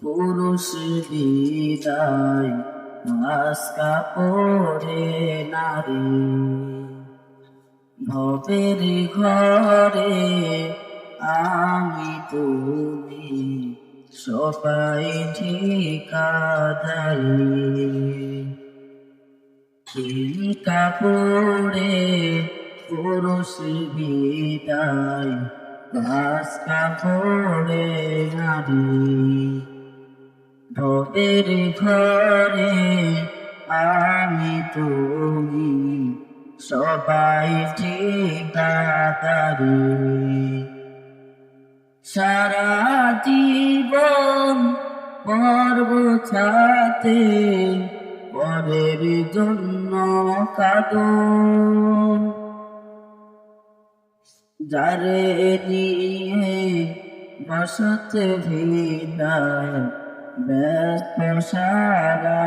পুরুষ বিদায় মাস কাপড়ে নারী ভবের ঘরে আমি তুমি সবাই ঠিকাদারি সেই কাপড়ে পুরুষ বিদায় মাস কাপড়ে নারী ভবের ঘরে আমি তুমি সবাই ঠিকাদারি সারা জীবন পর্ব ছাতে পরের জন্য কাঁদো যারে নিয়ে বসত ভিড় ব্যস্ত সারা